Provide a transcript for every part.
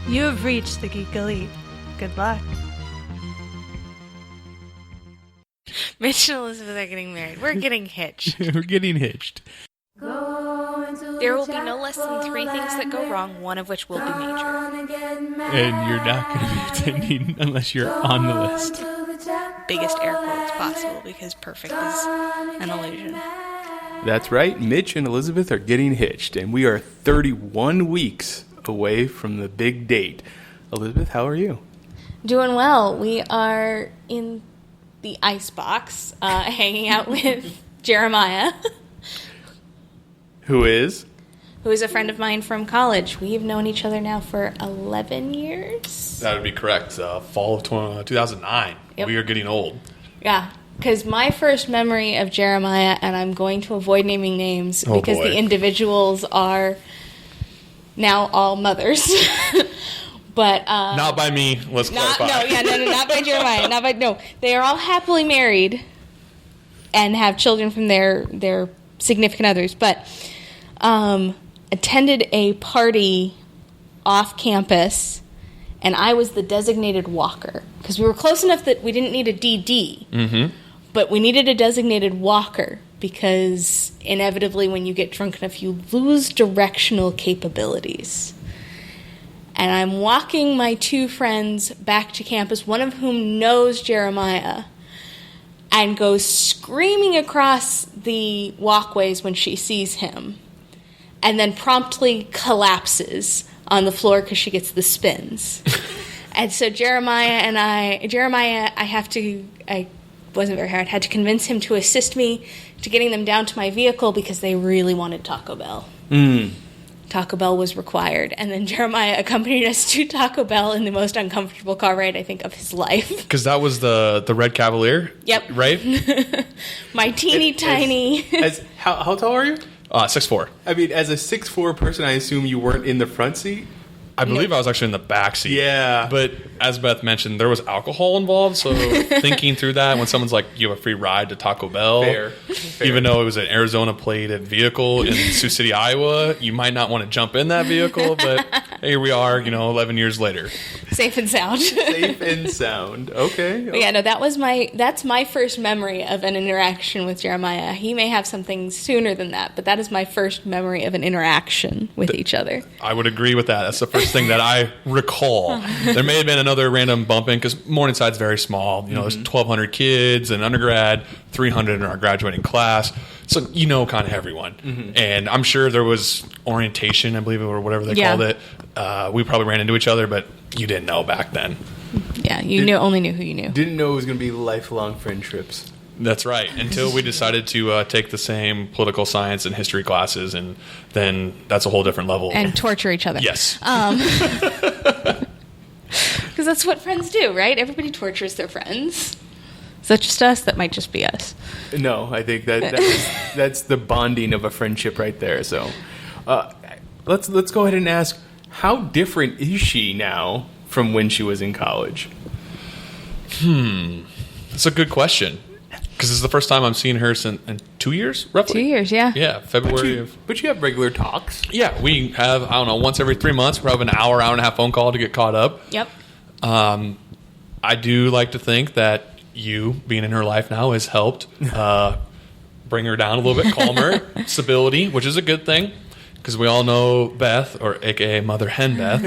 You have reached the Geek Elite. Good luck. Mitch and Elizabeth are getting married. We're getting hitched. We're getting hitched. There will be no less than 3 things that go wrong, one of which will be major. And you're not going to be attending unless you're on the list. Biggest air quotes possible, because perfect is an illusion. That's right. Mitch and Elizabeth are getting hitched, and we are 31 weeks away from the big date. Elizabeth, how are you? Doing well. We are in the icebox, hanging out with Jeremiah. Who is? Who is a friend of mine from college. We've known each other now for 11 years. That would be correct. Fall of 2009. Yep. We are getting old. Yeah, because my first memory of Jeremiah, and I'm going to avoid naming names because the individuals are now all mothers. But not by me. Let's clarify. Not by Jeremiah. They are all happily married and have children from their significant others. But attended a party off campus, and I was the designated walker because we were close enough that we didn't need a DD, but we needed a designated walker because inevitably, when you get drunk enough, you lose directional capabilities. And I'm walking my 2 friends back to campus, one of whom knows Jeremiah, and goes screaming across the walkways when she sees him, and then promptly collapses on the floor because she gets the spins. And so I wasn't very hard, had to convince him to assist me to getting them down to my vehicle because they really wanted Taco Bell. Taco Bell was required. And then Jeremiah accompanied us to Taco Bell in the most uncomfortable car ride, I think, of his life. Because that was the Red Cavalier? Yep. Right? My teeny tiny. How tall are you? 6'4". I mean, as a 6'4" person, I assume you weren't in the front seat? I believe I was actually in the back seat. Yeah. But as Beth mentioned, there was alcohol involved, so thinking through that, when somene's like, you have a free ride to Taco Bell, Fair. Even though it was an Arizona-plated vehicle in Sioux City, Iowa, you might not want to jump in that vehicle, but here we are, 11 years later. Safe and sound. Safe and sound. Okay. But yeah, no, that's my first memory of an interaction with Jeremiah. He may have something sooner than that, but that is my first memory of an interaction with each other. I would agree with that. That's the first thing that I recall. There may have been another random bump in because Morningside's very small. There's 1,200 kids in undergrad, 300 in our graduating class. So kind of everyone. And I'm sure there was orientation, I believe, or whatever they called it. We probably ran into each other, but you didn't know back then. Yeah, only knew who you knew. Didn't know it was going to be lifelong friendships. That's right. Until we decided to take the same political science and history classes, and then that's a whole different level. And torture each other. Yes. Because that's what friends do, right? Everybody tortures their friends. Is that just us? That might just be us. No, I think that's the bonding of a friendship right there. So let's go ahead and ask, how different is she now from when she was in college? That's a good question. Because this is the first time I'm seeing her in 2 years, roughly? 2 years, yeah. Yeah, February But you have regular talks. Yeah, we have, once every 3 months, we'll have an hour and a half phone call to get caught up. Yep. I do like to think that you, being in her life now, has helped bring her down a little bit, calmer, stability, which is a good thing. Because we all know Beth, or a.k.a. Mother Hen Beth,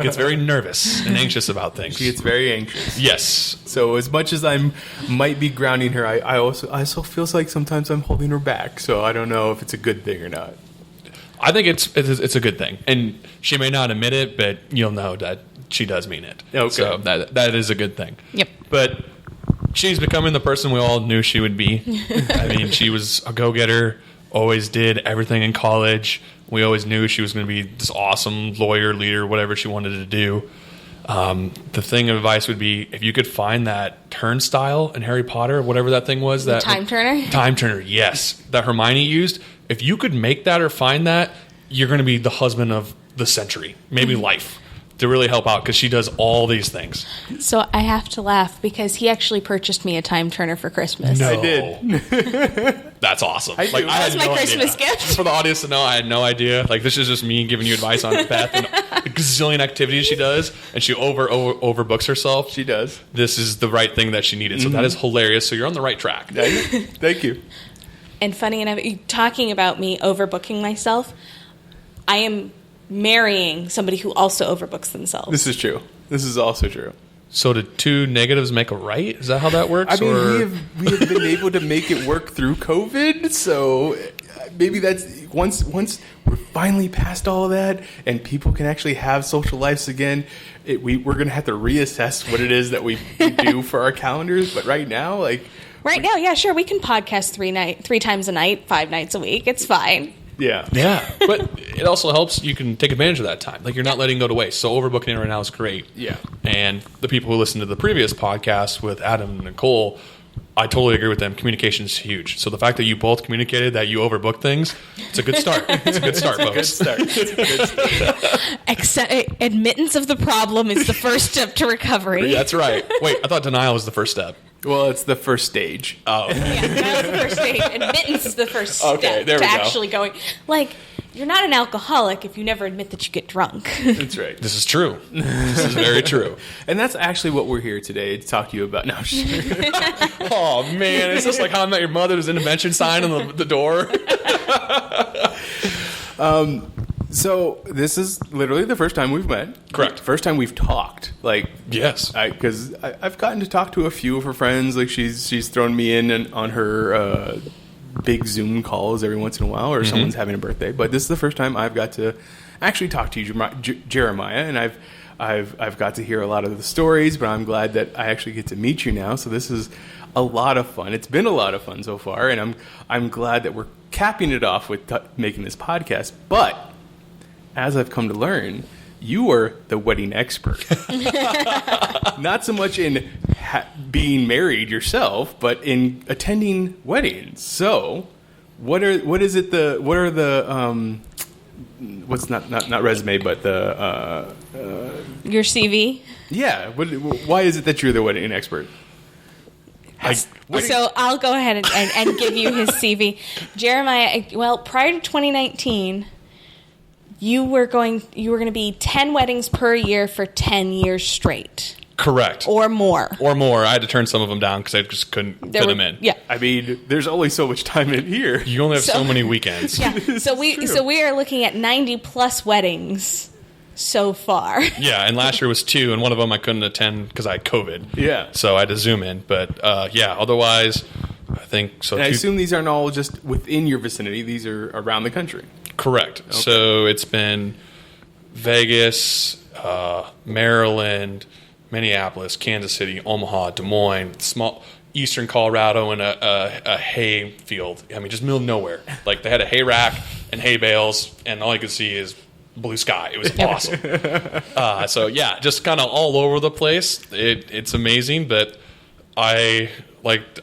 gets very nervous and anxious about things. She gets very anxious. Yes. So as much as I might be grounding her, I also feels like sometimes I'm holding her back. So I don't know if it's a good thing or not. I think it's a good thing. And she may not admit it, but you'll know that she does mean it. Okay. So that is a good thing. Yep. But she's becoming the person we all knew she would be. I mean, she was a go-getter, always did everything in college. We always knew she was going to be this awesome lawyer, leader, whatever she wanted to do. The thing of advice would be, if you could find that turnstile in Harry Potter, whatever that thing was. The time turner? Time turner, yes. That Hermione used. If you could make that or find that, you're going to be the husband of the century, maybe life. to really help out because she does all these things. So I have to laugh because he actually purchased me a time turner for Christmas. No. I did. That's awesome. I do. That was my no Christmas idea. gift. For the audience to know, I had no idea. Like, this is just me giving you advice on Beth and a gazillion activities she does, and she overbooks herself. She does. This is the right thing that she needed. So that is hilarious. So you're on the right track. Thank you. And funny enough, talking about me overbooking myself, I am marrying somebody who also overbooks themselves. This is true. This is also true. So did two negatives make a right? Is that how that works? I mean, we have been able to make it work through COVID, so maybe that's once we're finally past all of that and people can actually have social lives again. We're going to have to reassess what it is that we do for our calendars. But right now, now, yeah, sure, we can podcast 3 times a night, 5 nights a week. It's fine. yeah. Yeah, but it also helps. You can take advantage of that time. Like, you're not letting it go to waste. So overbooking it right now is great. Yeah. And the people who listen to the previous podcast with Adam and Nicole, I totally agree with them. Communication is huge. So the fact that you both communicated that you overbook things, it's a good start. It's a good start, folks. Admittance of the problem is the first step to recovery. That's right. Wait, I thought denial was the first step. Well, it's the first stage. Oh. Yeah, that was the first stage. Admittance is the first step Okay, there to we go. actually going. Like, you're not an alcoholic if you never admit that you get drunk. That's right. This is true. This is very true. And that's actually what we're here today to talk to you about. No, Oh, man. Is this like How I Met Your Mother? There's an intervention sign on the door. So this is literally the first time we've met. Correct. First time we've talked. Yes. Because I've gotten to talk to a few of her friends. Like she's thrown me in on her big Zoom calls every once in a while, or someone's having a birthday. But this is the first time I've got to actually talk to you, Jeremiah, and I've got to hear a lot of the stories. But I'm glad that I actually get to meet you now. So this is a lot of fun. It's been a lot of fun so far, and I'm glad that we're capping it off with making this podcast. But as I've come to learn, you are the wedding expert. Not so much in being married yourself, but in attending weddings. So, what's not resume, but the Your CV. yeah. Why is it that you're the wedding expert? So I'll go ahead and give you his CV. Jeremiah, well, prior to 2019, you were going to be 10 weddings per year for 10 years straight. Correct. Or more. I had to turn some of them down because I just couldn't fit them in. Yeah. I mean, there's only so much time in here. You only have so many weekends. Yeah. So we are looking at 90 plus weddings so far. Yeah, and last year was 2, and one of them I couldn't attend because I had COVID. Yeah. So I had to Zoom in. But yeah, otherwise, I think so. And I assume these aren't all just within your vicinity. These are around the country. Correct. Okay. So it's been Vegas, Maryland, Minneapolis, Kansas City, Omaha, Des Moines, small eastern Colorado, and a hay field. I mean, just middle of nowhere. Like, they had a hay rack and hay bales, and all you could see is blue sky. It was awesome. So yeah, just kind of all over the place. It's amazing, but I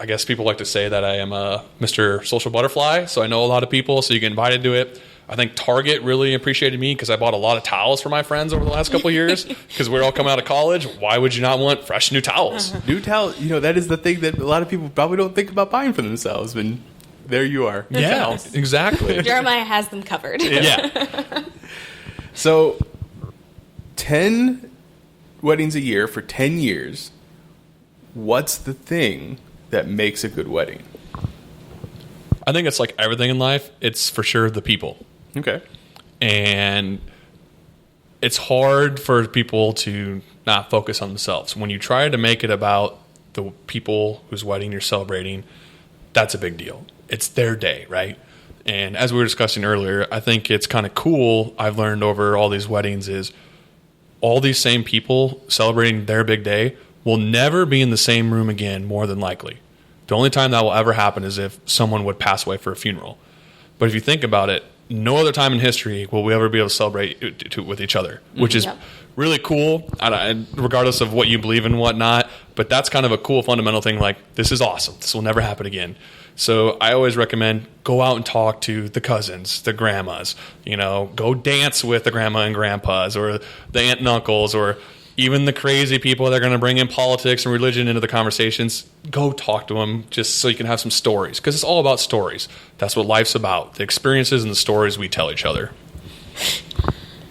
guess people like to say that I am a Mr. Social Butterfly. So I know a lot of people, so you get invited to it. I think Target really appreciated me because I bought a lot of towels for my friends over the last couple of years because we're all coming out of college. Why would you not want fresh new towels? New towels, that is the thing that a lot of people probably don't think about buying for themselves. And there you are. Yeah, towels. exactly. Jeremiah has them covered. Yeah. So, 10 weddings a year for 10 years. What's the thing that makes a good wedding? I think it's like everything in life. It's for sure the people. Okay. And it's hard for people to not focus on themselves. When you try to make it about the people whose wedding you're celebrating, that's a big deal. It's their day, right? And as we were discussing earlier, I think it's kind of cool. I've learned over all these weddings is all these same people celebrating their big day will never be in the same room again, more than likely. The only time that will ever happen is if someone would pass away for a funeral. But if you think about it, no other time in history will we ever be able to celebrate it with each other, which is really cool, regardless of what you believe in and whatnot. But that's kind of a cool fundamental thing. Like, this is awesome. This will never happen again. So I always recommend go out and talk to the cousins, the grandmas, go dance with the grandma and grandpas, or the aunt and uncles, or even the crazy people that are going to bring in politics and religion into the conversations. Go talk to them just so you can have some stories, because it's all about stories. That's what life's about, the experiences and the stories we tell each other.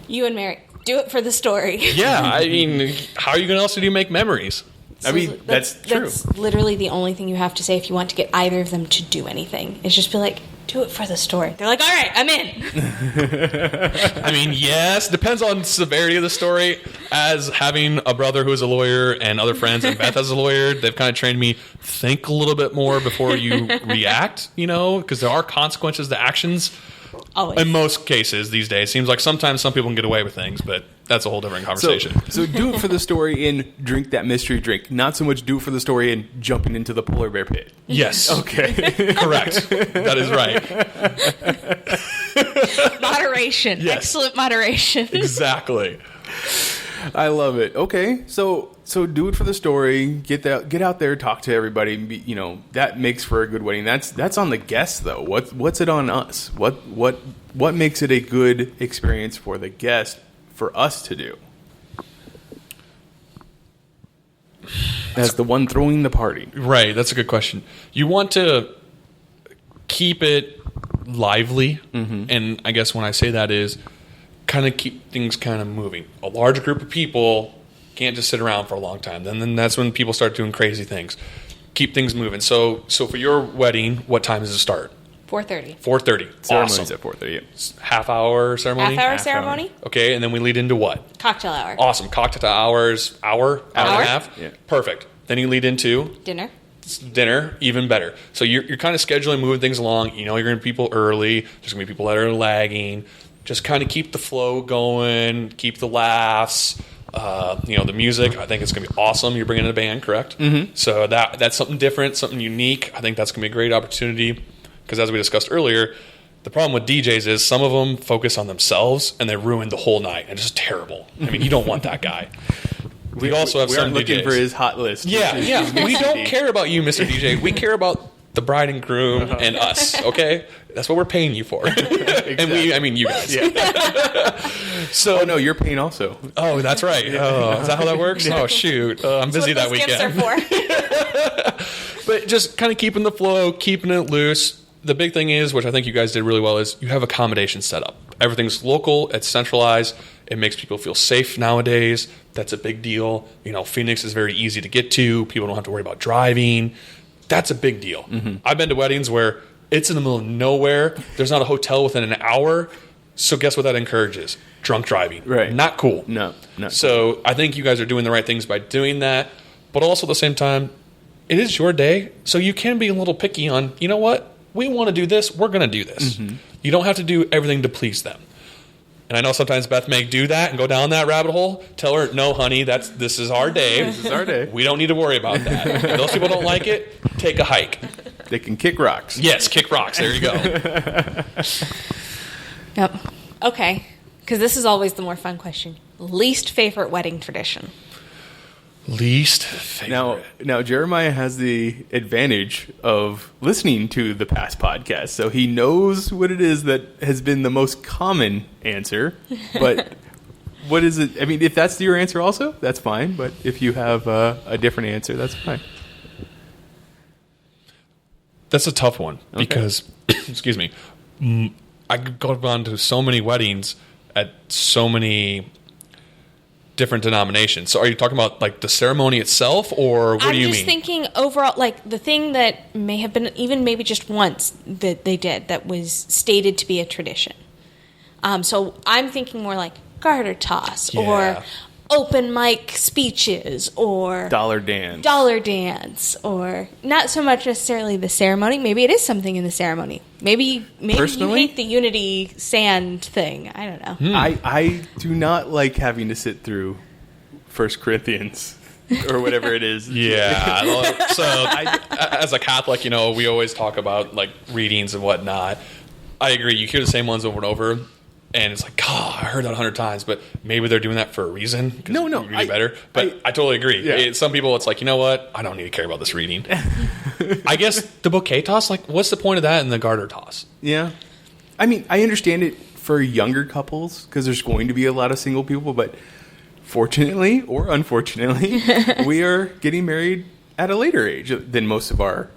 You and Mary, do it for the story. Yeah, I mean, how are you going to make memories? I mean, that's true. That's literally the only thing you have to say if you want to get either of them to do anything. Is just be like, do it for the story. They're like, all right, I'm in. I mean, yes, depends on severity of the story. As having a brother who is a lawyer and other friends, and Beth as a lawyer, they've kind of trained me, think a little bit more before you react, because there are consequences to actions. Always. In most cases these days. Seems like sometimes some people can get away with things, but that's a whole different conversation. So do it for the story and drink that mystery drink. Not so much do it for the story and jumping into the polar bear pit. Yes. Okay. Correct. That is right. Moderation. Yes. Excellent moderation. Exactly. I love it. Okay, so do it for the story. Get out there, talk to everybody. That makes for a good wedding. That's on the guests though. What's it on us? What makes it a good experience for the guest for us to do? As the one throwing the party. Right. That's a good question. You want to keep it lively, and I guess when I say that is, kind of keep things kind of moving. A large group of people can't just sit around for a long time. Then that's when people start doing crazy things. Keep things moving. So for your wedding, what time does it start? 4:30. 4:30. Ceremony's awesome. At 4:30. Half hour ceremony? Half hour ceremony. Okay, and then we lead into what? Cocktail hour. Awesome. Cocktail hours, hour and a half? Yeah. Perfect. Then you lead into? Dinner, even better. So you're kind of scheduling, moving things along. You're going to be people early. There's going to be people that are lagging. Just kind of keep the flow going, keep the laughs. The music, I think it's going to be awesome. You're bringing in a band, correct? Mm-hmm. So that's something different, something unique. I think that's going to be a great opportunity because, as we discussed earlier, the problem with DJs is some of them focus on themselves and they ruin the whole night, and it's just terrible. I mean, you don't want that guy. We also have some DJs. Looking for his hot list. Yeah. We don't care about you, Mr. DJ. We care about the bride and groom and us, okay? That's what we're paying you for. Exactly. And you guys. Yeah. So, no, you're paying also. Oh, that's right. Oh, is that how that works? Yeah. Oh, shoot. I'm busy that weekend. Gifts are for. But just kind of keeping the flow, keeping it loose. The big thing is, which I think you guys did really well, is you have accommodations set up. Everything's local. It's centralized. It makes people feel safe nowadays. That's a big deal. Phoenix is very easy to get to. People don't have to worry about driving. That's a big deal. Mm-hmm. I've been to weddings where it's in the middle of nowhere. There's not a hotel within an hour. So guess what that encourages? Drunk driving. Right. Not cool. No. So I think you guys are doing the right things by doing that. But also at the same time, it is your day. So you can be a little picky on, you know what? We want to do this. We're going to do this. Mm-hmm. You don't have to do everything to please them. And I know sometimes Beth may do that and go down that rabbit hole. Tell her, no, honey, this is our day. This is our day. We don't need to worry about that. If those people don't like it, take a hike. They can kick rocks. Yes, kick rocks. There you go. Yep. Okay. Because this is always the more fun question. Least favorite wedding tradition? Least favorite. Now Jeremiah has the advantage of listening to the past podcasts, so he knows what it is that has been the most common answer. But what is it? I mean, if that's your answer also, that's fine. But if you have a different answer, that's fine. That's a tough one because, excuse me, I could go on to so many weddings at so many different denominations. So are you talking about like the ceremony itself, or what do you mean? I'm just thinking overall, like the thing that may have been even maybe just once that they did that was stated to be a tradition. So I'm thinking more like garter toss or open mic speeches or dollar dance or not so much necessarily the ceremony. Maybe it is something in the ceremony. Maybe personally, you hate the unity sand thing. I don't know. I do not like having to sit through 1 Corinthians or whatever it is. Yeah. So as a Catholic, we always talk about like readings and whatnot. I agree. You hear the same ones over and over, and it's like, God, I heard that 100 times, but maybe they're doing that for a reason. No, you're really better. But I totally agree. Yeah. Some people, it's like, you know what? I don't need to care about this reading. I guess the bouquet toss, like, what's the point of that in the garter toss? Yeah. I mean, I understand it for younger couples because there's going to be a lot of single people, but fortunately or unfortunately, we are getting married at a later age than most of our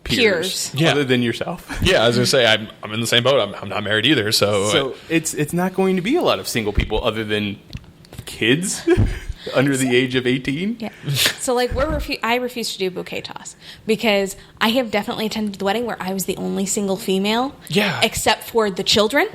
peers. Yeah. Other than yourself. Yeah, I was going to say, I'm in the same boat. I'm not married either. So it's not going to be a lot of single people other than kids under the age of 18. Yeah. So like I refuse to do bouquet toss because I have definitely attended the wedding where I was the only single female. Yeah. Except for the children.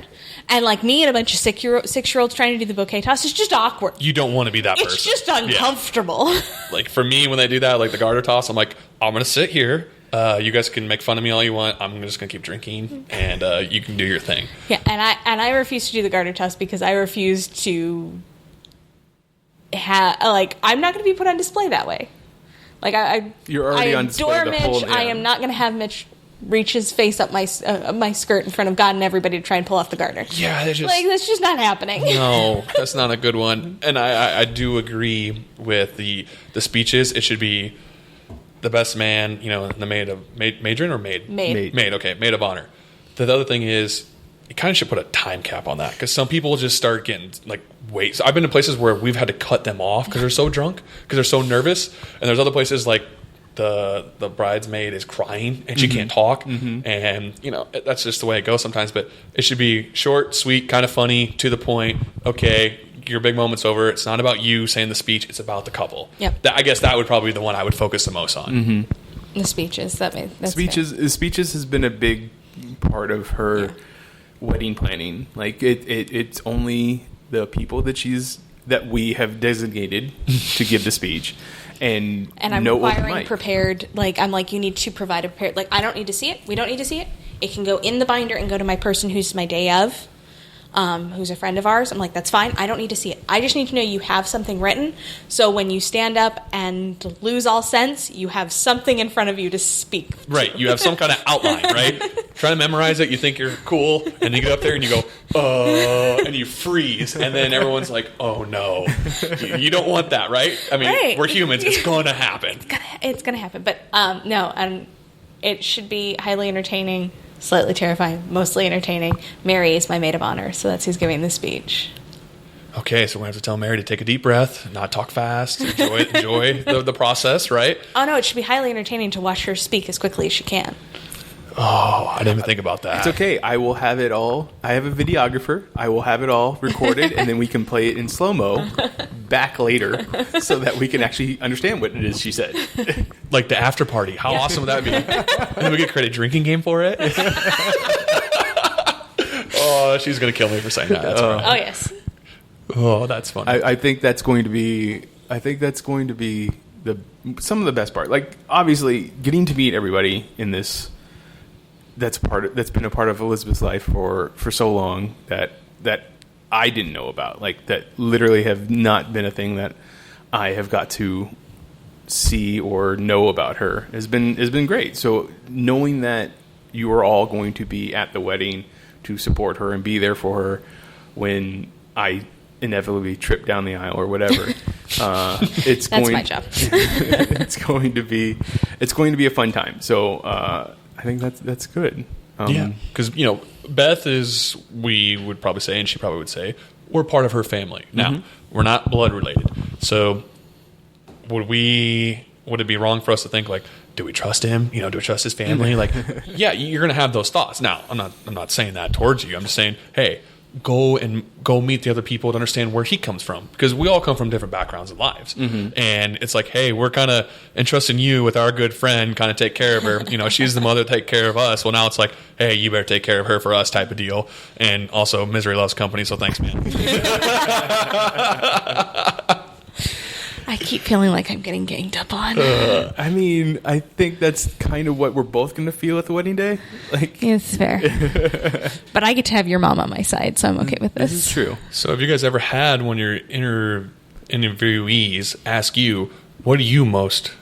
And like me and a bunch of 6-year-olds trying to do the bouquet toss is just awkward. You don't want to be that person. It's just uncomfortable. Yeah. Like for me, when they do that, like the garter toss, I'm like, I'm going to sit here. You guys can make fun of me all you want. I'm just going to keep drinking, and you can do your thing. Yeah, and I refuse to do the garter toss because I refuse to I'm not going to be put on display that way. Like You're already on display. I adore Mitch. I am not going to have Mitch reach his face up my skirt in front of God and everybody to try and pull off the garter. Yeah, that's just not happening. No, that's not a good one. And I do agree with the speeches. It should be the best man, the maid of matron or maid? Maid, okay, maid of honor. The other thing is, you kind of should put a time cap on that because some people just start getting wait. So I've been to places where we've had to cut them off because they're so drunk, because they're so nervous. And there's other places like the bridesmaid is crying and she can't talk, and that's just the way it goes sometimes. But it should be short, sweet, kind of funny, to the point. Okay, your big moment's over. It's not about you saying the speech. It's about the couple. Yep. I guess that would probably be the one I would focus the most on. The speeches. That's Speeches has been a big part of her wedding planning. Like it's only the people that we have designated to give the speech. And I'm requiring prepared. Like I'm like, you need to provide a prepared. Like I don't need to see it. We don't need to see it. It can go in the binder and go to my person who's my day of, who's a friend of ours. I'm like, that's fine. I don't need to see it. I just need to know you have something written. So when you stand up and lose all sense, you have something in front of you to speak. Right. You have some kind of outline, right? Try to memorize it. You think you're cool. And you get up there and you go, and you freeze. And then everyone's like, oh, no. You don't want that, right? I mean, We're humans. It's going to happen. It's going to happen. But no, and it should be highly entertaining. Slightly terrifying, mostly entertaining. Mary is my maid of honor, so that's who's giving the speech. Okay, so we're going to have to tell Mary to take a deep breath, not talk fast, enjoy the process, right? Oh, no, it should be highly entertaining to watch her speak as quickly as she can. Oh, I didn't even think about that. It's okay. I will have it all. I have a videographer. I will have it all recorded, and then we can play it in slow-mo back later so that we can actually understand what it is she said. Like the after party. How awesome would that be? And then we get credit drinking game for it. Oh, she's going to kill me for saying that. That's right. Oh, yes. Oh, that's funny. I think that's going to be some of the best part. Like obviously getting to meet everybody in this that's been a part of Elizabeth's life for so long that I didn't know about. Like that literally have not been a thing that I have got to see or know about her has been great. So knowing that you are all going to be at the wedding to support her and be there for her when I inevitably trip down the aisle or whatever. That's my job. It's going to be a fun time. So I think that's good. Yeah, because Beth is, we would probably say, and she probably would say, we're part of her family. Now we're not blood related. So would it be wrong for us to think like, do we trust him? Do we trust his family? Like, yeah, you're going to have those thoughts. Now, I'm not saying that towards you. I'm just saying, hey, go meet the other people to understand where he comes from, because we all come from different backgrounds and lives. And it's like, hey, we're kind of entrusting you with our good friend, kind of take care of her. She's the mother to take care of us. Well, now it's like, hey, you better take care of her for us type of deal. And also, misery loves company, so thanks, man. I keep feeling like I'm getting ganged up on. I mean, I think that's kind of what we're both going to feel at the wedding day. Like, it's fair. But I get to have your mom on my side, so I'm okay with this. This is true. So have you guys ever had one of your interviewees ask you, what do you most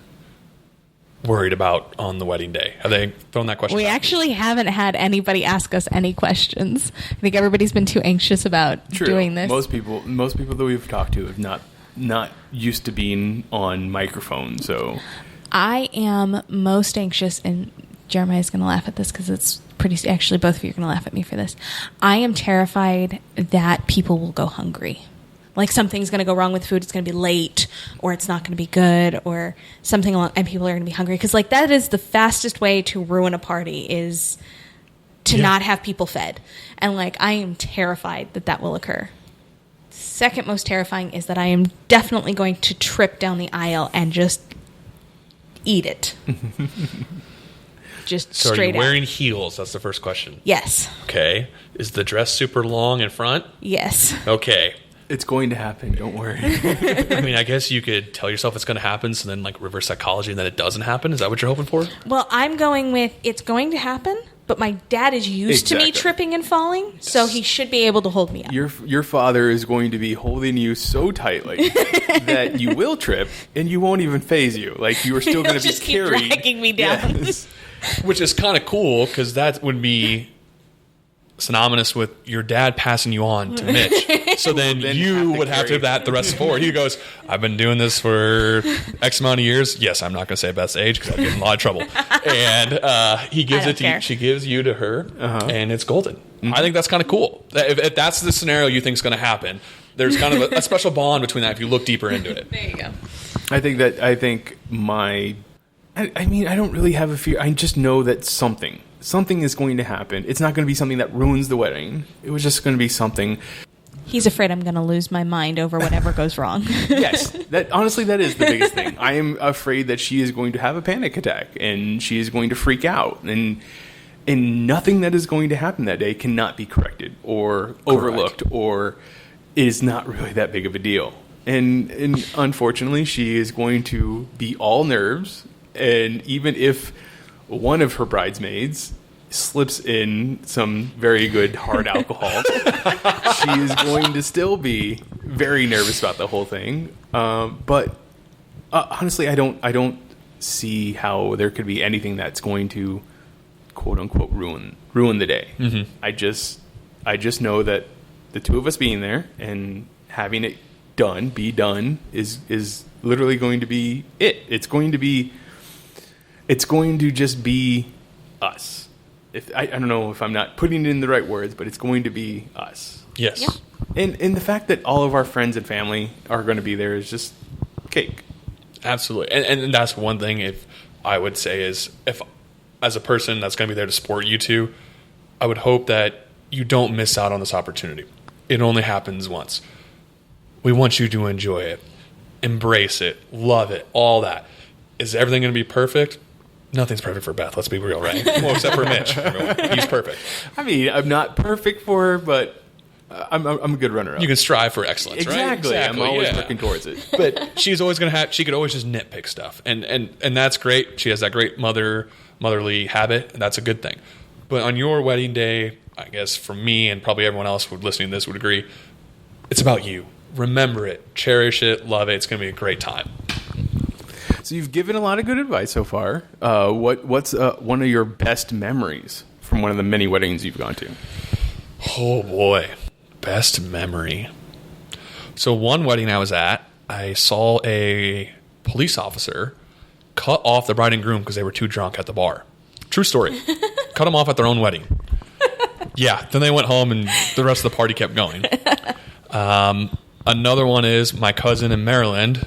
worried about on the wedding day? Have they thrown that question We out? actually haven't had anybody ask us any questions. I think everybody's been too anxious about doing this. Most people that we've talked to have not used to being on microphone. So I am most anxious, and Jeremiah's going to laugh at this because it's pretty. Actually, both of you are going to laugh at me for this. I am terrified that people will go hungry. Like something's going to go wrong with food. It's going to be late, or it's not going to be good, or something along, and people are going to be hungry. Because like that is the fastest way to ruin a party is to not have people fed. And like I am terrified that will occur. Second most terrifying is that I am definitely going to trip down the aisle and just eat it. Just So straight are you wearing out. heels? That's the first question. Yes. Okay. Is the dress super long in front? Yes. Okay. it's going to happen. Don't worry. I mean, I guess you could tell yourself it's going to happen, so then like reverse psychology and then it doesn't happen. Is that what you're hoping for? Well, I'm going with it's going to happen, but my dad is used to me Exactly. tripping and falling, so he should be able to hold me up. Your father is going to be holding you so tightly that you will trip and you won't even phase you. Like you are still going to be Just keep carried. dragging me down. Yes. Which is kind of cool because that would be synonymous with your dad passing you on to Mitch. So then Then you have to would have to carry have that the rest of forward. He goes, I've been doing this for X amount of years. Yes, I'm not going to say best age because I'd get in a lot of trouble. And he gives I it don't to you. care. She gives you to her, and it's golden. I think that's kind of cool. If that's the scenario you think is going to happen, there's kind of a special bond between that if you look deeper into it. There you go. I mean, I don't really have a fear. I just know that something is going to happen. It's not going to be something that ruins the wedding. It was just going to be something. He's afraid I'm going to lose my mind over whatever goes wrong. Yes, honestly, that is the biggest thing. I am afraid that she is going to have a panic attack and she is going to freak out, and nothing that is going to happen that day cannot be corrected or overlooked, or is not really that big of a deal. And unfortunately, she is going to be all nerves. And even if one of her bridesmaids slips in some very good hard alcohol, she is going to still be very nervous about the whole thing. But honestly, I don't see how there could be anything that's going to quote unquote ruin the day. Mm-hmm. I just know that the two of us being there and having it be done is literally going to be it. It's going to just be us. If I don't know if I'm not putting it in the right words, but it's going to be us. Yes. Yeah. And the fact that all of our friends and family are going to be there is just cake. Absolutely. And that's one thing if I would say is if as a person that's going to be there to support you two, I would hope that you don't miss out on this opportunity. It only happens once. We want you to enjoy it, embrace it, love it, all that. Is everything going to be perfect? Nothing's perfect for Beth. Let's be real, right? Well, except for Mitch. He's perfect. I mean, I'm not perfect for her, but I'm a good runner-up. You can strive for excellence, exactly. right? I'm always working towards it. But she's always going to have. She could always just nitpick stuff, and that's great. She has that great motherly habit, and that's a good thing. But on your wedding day, I guess for me and probably everyone else who listening to this would agree, it's about you. Remember it, cherish it, love it. It's going to be a great time. So you've given a lot of good advice so far. What's one of your best memories from one of the many weddings you've gone to? Oh boy, best memory. So one wedding I was at, I saw a police officer cut off the bride and groom because they were too drunk at the bar. True story. Cut them off at their own wedding. Yeah, then they went home and the rest of the party kept going. Another one is my cousin in Maryland.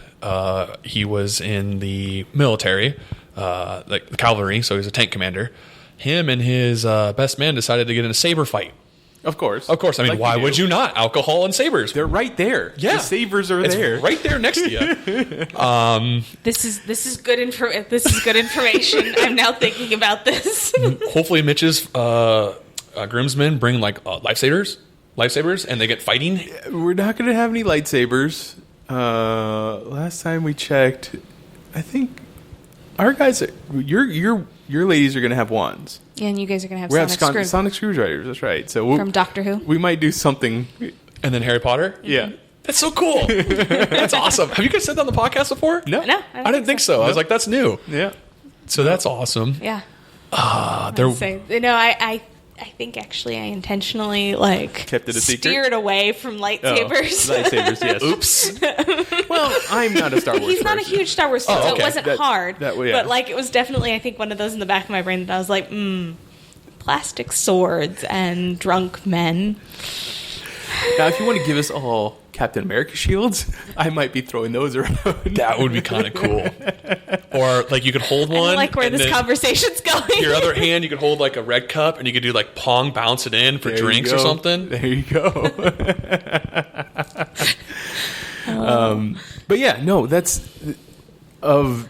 He was in the military, like the cavalry, so he was a tank commander. Him and his best man decided to get in a saber fight. Of course. Of course. I mean, Like why you do. would you not? Alcohol and sabers. They're right there. Yeah. The sabers are It's there. right there next to you. This is good information. I'm now thinking about this. Hopefully Mitch's groomsmen bring like lifesavers, and they get fighting. We're not going to have any lightsabers. Last time we checked, I think our guys, your ladies are going to have wands. Yeah, and you guys are going to have We have sonic sonic screwdrivers. That's right. So from Doctor Who. we might do something. And then Harry Potter. Yeah. That's so cool. That's awesome. Have you guys said that on the podcast before? No. No, I didn't think so. I was like, that's new. Yeah. So that's awesome. Yeah. There, I think actually I intentionally kept it a secret? steered away from lightsabers. Lightsabers, yes. oops. Well, I'm not a Star Wars He's not a person. huge Star Wars fan, so it okay. wasn't hard. yeah. But it was definitely, I think, one of those in the back of my brain that I was like, plastic swords and drunk men. Now, if you want to give us all Captain America shields, I might be throwing those around. That would be kind of cool. Or you could hold one. I like where and this then conversation's going. your other hand, you could hold a red cup, and you could do pong, bounce it in for There you drinks or go. something. There you go. But yeah, no, that's of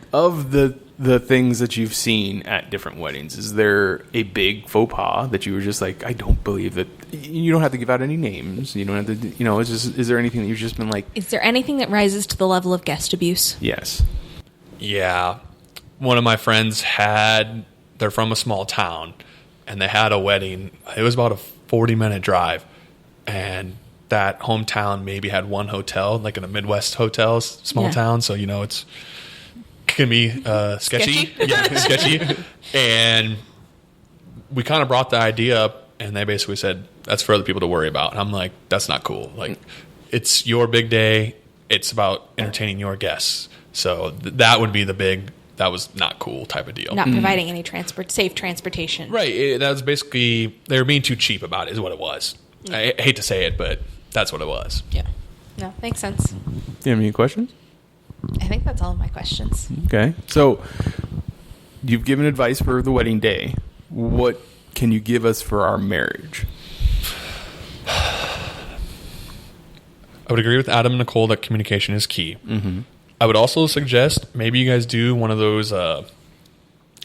the things that you've seen at different weddings. Is there a big faux pas that you were just like, I don't believe that? You don't have to give out any names. You don't have to. It's just. Is there anything that you've just been like? Is there anything that rises to the level of guest abuse? Yes. Yeah. One of my friends they're from a small town, and they had a wedding. It was about a 40-minute drive, and that hometown maybe had one hotel, like in a Midwest hotels, small town, so it's can be sketchy. Yeah, sketchy. And we kind of brought the idea up, and they basically said, that's for other people to worry about. And I'm like, that's not cool. It's your big day. It's about entertaining your guests. So that would be that was not cool type of deal. Not providing any safe transportation. Right. That was basically, they were being too cheap about it is what it was. I hate to say it, but that's what it was. Yeah. No, makes sense. Do you have any questions? I think that's all of my questions. Okay. So you've given advice for the wedding day. What can you give us for our marriage? I would agree with Adam and Nicole that communication is key. Mm-hmm. I would also suggest maybe you guys do one of those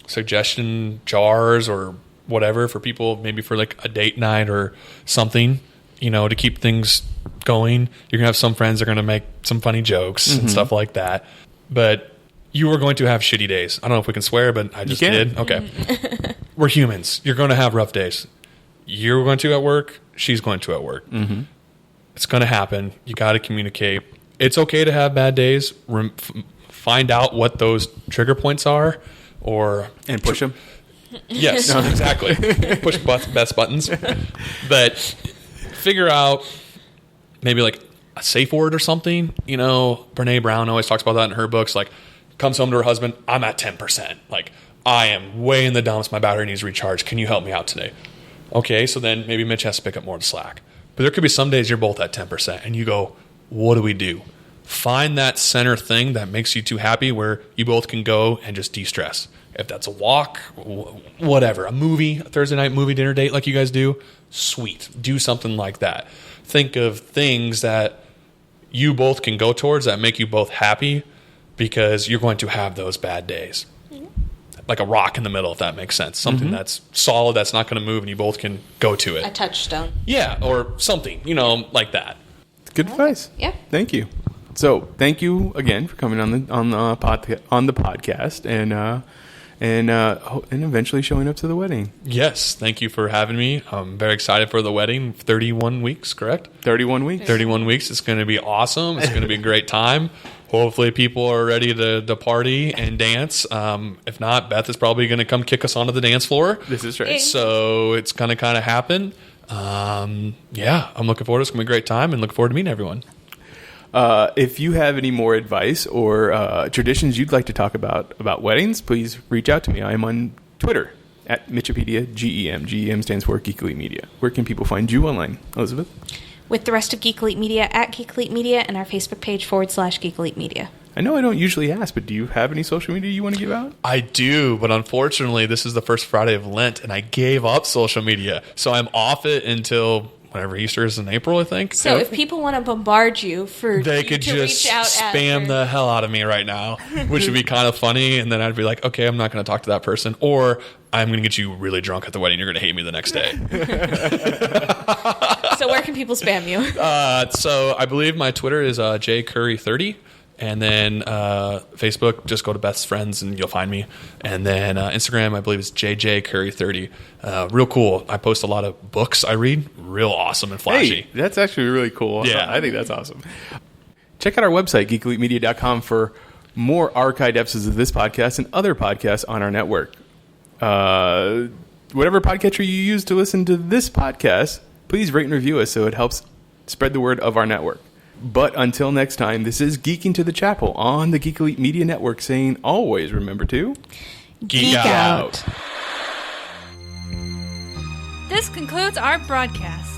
suggestion jars or whatever for people, maybe for a date night or something, to keep things going. You're going to have some friends that are going to make some funny jokes and stuff like that. But you are going to have shitty days. I don't know if we can swear, but I just did. Okay. We're humans. You're going to have rough days. You're going to at work. She's going to at work. Mm-hmm. It's going to happen. You got to communicate. It's okay to have bad days. Find out what those trigger points are, And push them. Yes, exactly. Push best buttons. But figure out maybe a safe word or something. Brene Brown always talks about that in her books. Comes home to her husband, I'm at 10%. I am way in the dumps. My battery needs recharge. Can you help me out today? Okay, so then maybe Mitch has to pick up more of the slack. But there could be some days you're both at 10%, and you go, what do we do? Find that center thing that makes you too happy where you both can go and just de-stress. If that's a walk, whatever, a movie, a Thursday night movie dinner date like you guys do, sweet. Do something like that. Think of things that you both can go towards that make you both happy because you're going to have those bad days. Like a rock in the middle, if that makes sense. Something that's solid, that's not going to move, and you both can go to it. A touchstone. Yeah, or something, like that. Good advice. Yeah. Thank you. So thank you again for coming on the podcast and eventually showing up to the wedding. Yes, thank you for having me. I'm very excited for the wedding. 31 weeks, correct? 31 weeks. 31 weeks. It's going to be awesome. It's going to be a great time. Hopefully people are ready to party and dance. If not, Beth is probably going to come kick us onto the dance floor. This is right. So it's going to kind of happen. Yeah, I'm looking forward to it. It's going to be a great time and looking forward to meeting everyone. If you have any more advice or traditions you'd like to talk about weddings, please reach out to me. I am on Twitter at Mitchipedia GEM. GEM stands for Geek Elite Media. Where can people find you online, Elizabeth? With the rest of Geek Elite Media at Geek Elite Media and our Facebook page /Geek Elite Media. I know I don't usually ask, but do you have any social media you want to give out? I do, but unfortunately, this is the first Friday of Lent, and I gave up social media. So I'm off it until whenever Easter is in April, I think. So if people want to bombard you they could just spam the hell out of me right now, which would be kind of funny. And then I'd be like, okay, I'm not going to talk to that person. Or I'm going to get you really drunk at the wedding. You're going to hate me the next day. So where can people spam you? So I believe my Twitter is jcurry30. And then Facebook, just go to Beth's Friends and you'll find me. And then Instagram, I believe, is JJCurry30. Real cool. I post a lot of books I read. Real awesome and flashy. Hey, that's actually really cool. Yeah. I think that's awesome. Check out our website, geekelitemedia.com, for more archived episodes of this podcast and other podcasts on our network. Whatever podcatcher you use to listen to this podcast, please rate and review us so it helps spread the word of our network. But until next time, this is Geeking to the Chapel on the Geek Elite Media Network, saying always remember to Geek out. This concludes our broadcast.